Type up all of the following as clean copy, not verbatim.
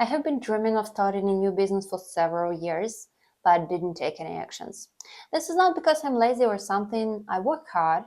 I have been dreaming of starting a new business for several years, but didn't take any actions. This is not because I'm lazy or something, I work hard.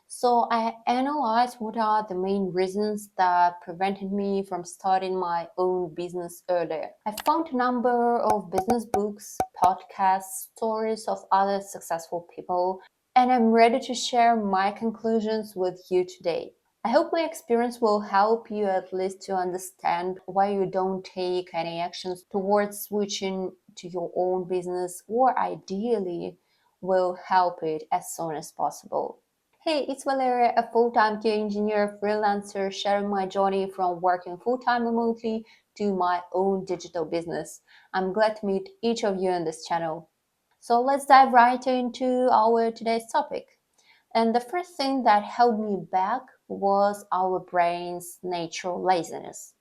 So I analyzed what are the main reasons that prevented me from starting my own business earlier. I found a number of business books, podcasts, stories of other successful people, and I'm ready to share my conclusions with you today. I hope my experience will help you at least to understand why you don't take any actions towards switching to your own business, or ideally will help it as soon as possible. Hey, it's Valeria, a full-time QA engineer, freelancer, sharing my journey from working full-time remotely to my own digital business. I'm glad to meet each of you on this channel. So let's dive right into our today's topic. And the first thing that held me back was our brain's natural laziness.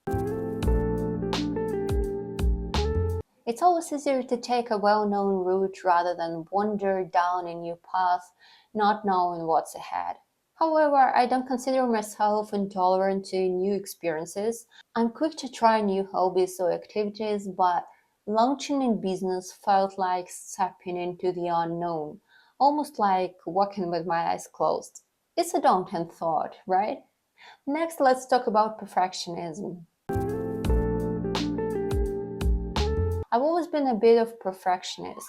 It's always easier to take a well-known route rather than wander down a new path, not knowing what's ahead. However, I don't consider myself intolerant to new experiences. I'm quick to try new hobbies or activities, but launching in business felt like stepping into the unknown, almost like walking with my eyes closed. It's a daunting thought, right? Next, let's talk about perfectionism. I've always been a bit of perfectionist.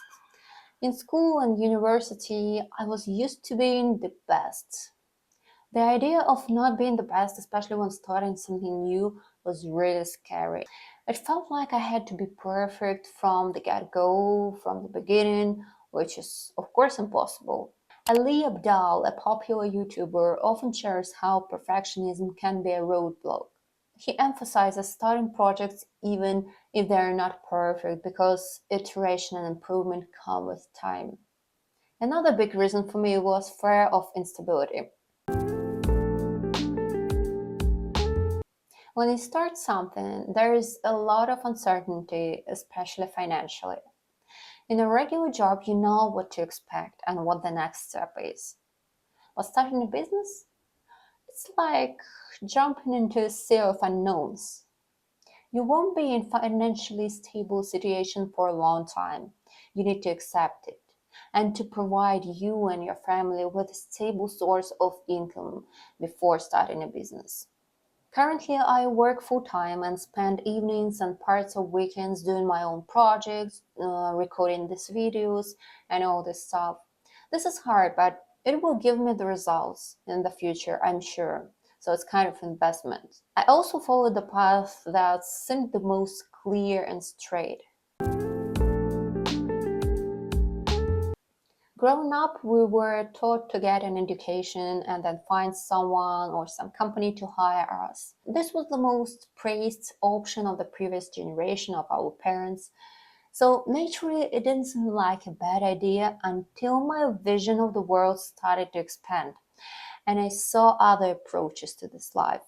In school and university, I was used to being the best. The idea of not being the best, especially when starting something new, was really scary. It felt like I had to be perfect from the get-go, from the beginning, which is, of course, impossible. Ali Abdal, a popular YouTuber, often shares how perfectionism can be a roadblock. He emphasizes starting projects even if they're not perfect because iteration and improvement come with time. Another big reason for me was fear of instability. When you start something, there is a lot of uncertainty, especially financially. In a regular job, you know what to expect and what the next step is. But starting a business, it's like jumping into a sea of unknowns. You won't be in a financially stable situation for a long time. You need to accept it and to provide you and your family with a stable source of income before starting a business. Currently, I work full-time and spend evenings and parts of weekends doing my own projects, recording these videos and all this stuff. This is hard, but it will give me the results in the future, I'm sure. So it's kind of investment. I also follow the path that seemed the most clear and straight. Growing up, we were taught to get an education and then find someone or some company to hire us. This was the most praised option of the previous generation of our parents. So naturally, it didn't seem like a bad idea until my vision of the world started to expand and I saw other approaches to this life.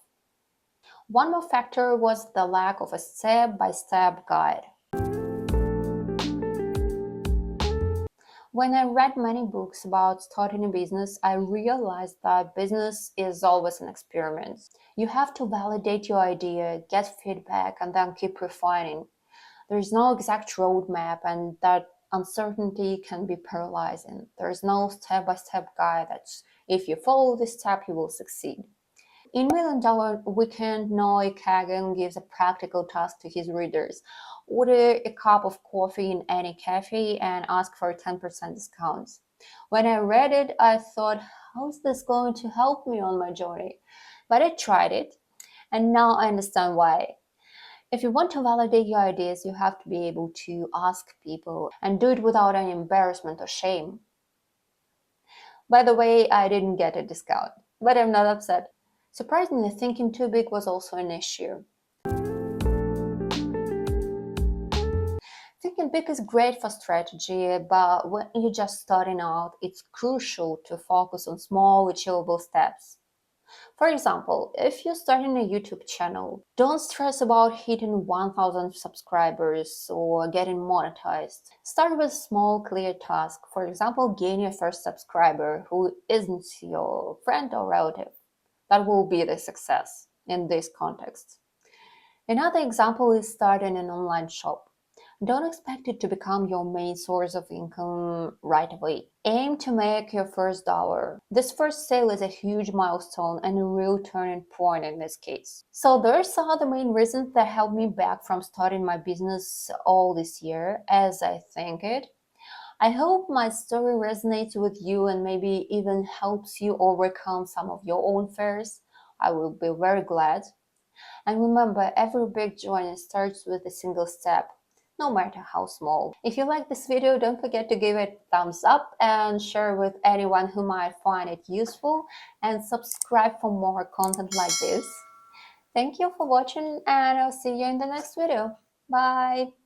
One more factor was the lack of a step-by-step guide. When I read many books about starting a business, I realized that business is always an experiment. You have to validate your idea, get feedback, and then keep refining. There is no exact roadmap, and that uncertainty can be paralyzing. There is no step-by-step guide that if you follow this step, you will succeed. In Million Dollar Weekend, Noah Kagan gives a practical task to his readers. Order a cup of coffee in any cafe and ask for a 10% discount. When I read it, I thought, how is this going to help me on my journey? But I tried it, and now I understand why. If you want to validate your ideas, you have to be able to ask people and do it without any embarrassment or shame. By the way, I didn't get a discount, but I'm not upset. Surprisingly, thinking too big was also an issue. Thinking big is great for strategy, but when you're just starting out, it's crucial to focus on small, achievable steps. For example, if you're starting a YouTube channel, don't stress about hitting 1,000 subscribers or getting monetized. Start with a small, clear task. For example, gain your first subscriber who isn't your friend or relative. That will be the success in this context. Another example is starting an online shop. Don't expect it to become your main source of income right away. Aim to make your first dollar. This first sale is a huge milestone and a real turning point in this case. So those are the main reasons that held me back from starting my business all this year, as I think it. I hope my story resonates with you and maybe even helps you overcome some of your own fears. I will be very glad. And remember, every big journey starts with a single step, no matter how small. If you like this video, don't forget to give it a thumbs up and share with anyone who might find it useful, and subscribe for more content like this. Thank you for watching, and I'll see you in the next video. Bye!